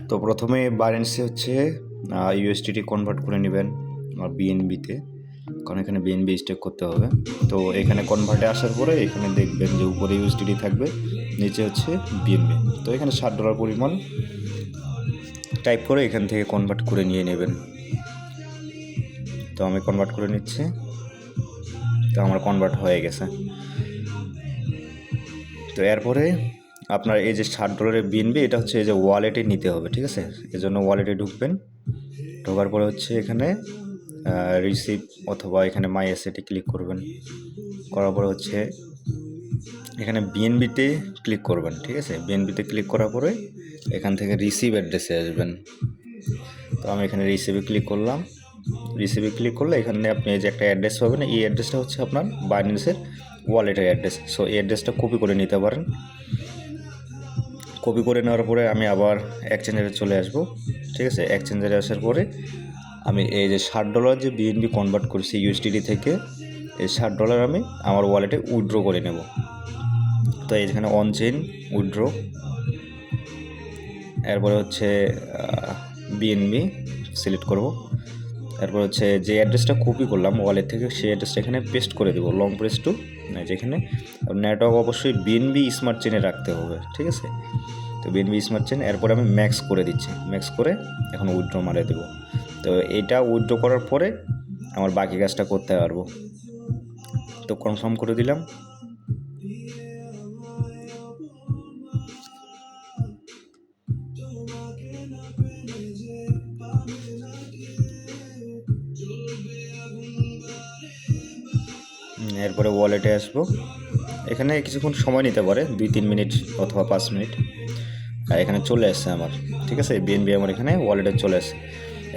তো প্রথমে বাইন্যান্সে হচ্ছে ইউএসডিটি কনভার্ট করে নেবেন বিএনবিতে, কারণ এখানে বিএনবি স্টেক করতে হবে। তো এখানে কনভার্টে আসার পরে এখানে দেখবেন যে উপরে ইউএসডিটি থাকবে, নিচে হচ্ছে বিএনবি। তো এখানে $60 পরিমাণ টাইপ করে এখান থেকে কনভার্ট করে নিয়ে নেবেন। তো আমি কনভার্ট করে নিচ্ছি। তো আমার কনভার্ট হয়ে গেছে। তো এরপরে আপনার এই যে $60 বিএনবি, এটা হচ্ছে এই যে ওয়ালেটে নিতে হবে, ঠিক আছে? এজন্য ওয়ালেটে ঢুকবেন। ঢোকার পরে হচ্ছে এখানে রিসিভ অথবা এখানে মাই অ্যাসেটে ক্লিক করবেন। করার পরে হচ্ছে এখানে বিএনবিতে ক্লিক করবেন, ঠিক আছে? বিএনবিতে ক্লিক করার পরে এখান থেকে রিসিভ অ্যাড্রেসে আসবেন। তো আমি এখানে রিসিভে ক্লিক করলাম। রিসিভে ক্লিক করলে এখানে আপনি এই যে একটা অ্যাড্রেস পাবেন, এই অ্যাড্রেসটা হচ্ছে আপনার বাইন্যান্সের ওয়ালেটের অ্যাড্রেস। সো এই অ্যাড্রেসটা কপি করে নিতে পারেন। কপি করে নেওয়ার পরে আমি আবার এক্সচেঞ্জারে চলে আসব, ঠিক আছে? এক্সচেঞ্জারে আসার পরে আমি এই যে $60 যে বিএনবি কনভার্ট করছি ইউএসডিটি থেকে, এই $60 আমি আমার ওয়ালেটে উইথড্র করে নেব। তো এইখানে অন চেইন উইথড্র, এরপরে হচ্ছে বিএনবি সিলেক্ট করব। এরপর হচ্ছে যে অ্যাড্রেসটা কপি করলাম ওয়ালেট থেকে, সেই অ্যাড্রেসটা এখানে পেস্ট করে দেবো, লং প্রেস টু। যেখানে নেটওয়ার্ক অবশ্যই বিএনবি স্মার্ট চেনে রাখতে হবে, ঠিক আছে? তো বিএনবি স্মার্ট চেন, এরপরে আমি ম্যাক্স করে দিচ্ছি। ম্যাক্স করে এখন উইথড্র মারে দেবো। তো এটা উইথড্র করার পরে আমার বাকি কাজটা করতে পারবো। তো কনফার্ম করে দিলাম। এরপরে ওয়ালেটে আসবো। এখানে কিছুক্ষণ সময় নিতে পারে, 2-3 মিনিট অথবা 5 মিনিট। আর এখানে চলে আসছে আমার, ঠিক আছে? বিএনবি আমার এখানে ওয়ালেটে চলে আসছে।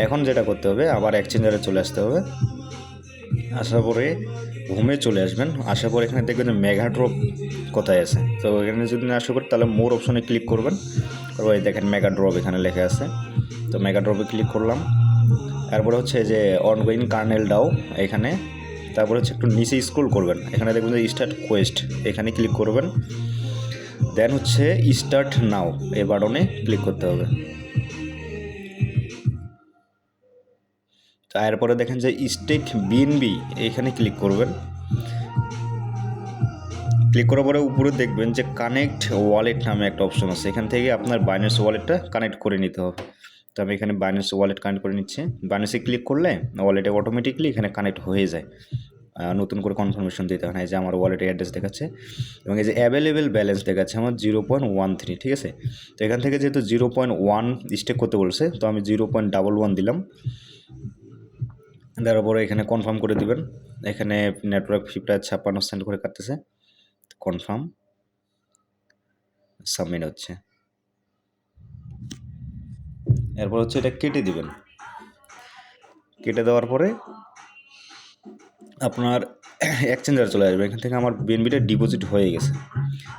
এখন যেটা করতে হবে, আবার এক্সচেঞ্জারে চলে আসতে হবে। আসার পরে হোমে চলে আসবেন। আসার পর এখানে দেখবেন মেগা ড্রপ কোথায় আছে। তো এখানে যদি না আসা করি তাহলে মোর অপশনে ক্লিক করবেন। তারপরে দেখেন মেগা ড্রপ এখানে লেখা আছে। তো মেগা ড্রপে ক্লিক করলাম। তারপরে হচ্ছে যে অনগোয়িং কার্নেল ডাও এখানে। তারপরে হচ্ছে একটু নিচে স্ক্রল করবেন, এখানে দেখবেন যে স্টার্ট কোয়েস্ট, এখানে ক্লিক করবেন। দেন হচ্ছে স্টার্ট নাও এই বাটনে ক্লিক করতে হবে। তারপরে দেখেন যে স্টেক বিএনবি, এখানে ক্লিক করবেন। ক্লিক করার পরে উপরে দেখবেন যে কানেক্ট ওয়ালেট নামে একটা অপশন আছে, এখান থেকে আপনার বাইন্যান্স ওয়ালেটটা কানেক্ট করে নিতে হবে। তো আমি এখানে বাইন্যান্স ওয়ালেট কানেক্ট করে নিচ্ছি। বাইন্যান্সে ক্লিক করলে ওয়ালেটে অটোমেটিকলি এখানে কানেক্ট হয়ে যায়, নতুন করে কনফার্মেশন দিতে হয় না। যে আমার ওয়ালেটের অ্যাড্রেস দেখাচ্ছে এবং এই যে অ্যাভেলেবেল ব্যালেন্স দেখাচ্ছে আমার 0.13, ঠিক আছে? তো এখান থেকে যেহেতু 0.1 স্টেক করতে বলছে, তো আমি 0.11 দিলাম। তারপরে এখানে কনফার্ম করে দিবেন। এখানে নেটওয়ার্ক ফিটা 56 সেন্ট করে কাটতেছে। কনফার্ম, সাবমিট হচ্ছে। এরপর হচ্ছে এটা কেটে দিবেন। কেটে দেওয়ার পরে আপনার এক্সচেঞ্জারে চলে আসবে। এখান থেকে আমার বিএনবিটা ডিপোজিট হয়ে গেছে।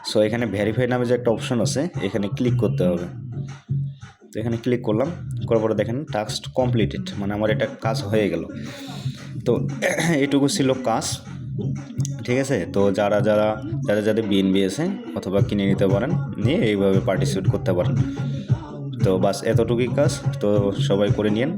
সো এখানে ভেরিফাই নামে যে একটা অপশন আছে, এখানে ক্লিক করতে হবে। তো এখানে ক্লিক করলাম, করার পরে দেখেন টাস্ক কমপ্লিটেড, মানে আমার এটা কাজ হয়ে গেল। তো এটুকু ছিল কাজ, ঠিক আছে? তো যাদের বিএনবি আছে অথবা কিনে নিতে পারেন, নিয়ে এইভাবে পার্টিসিপেট করতে পারেন। তো বাস এতটুকুই কাজ। তো সবাই করে নিন।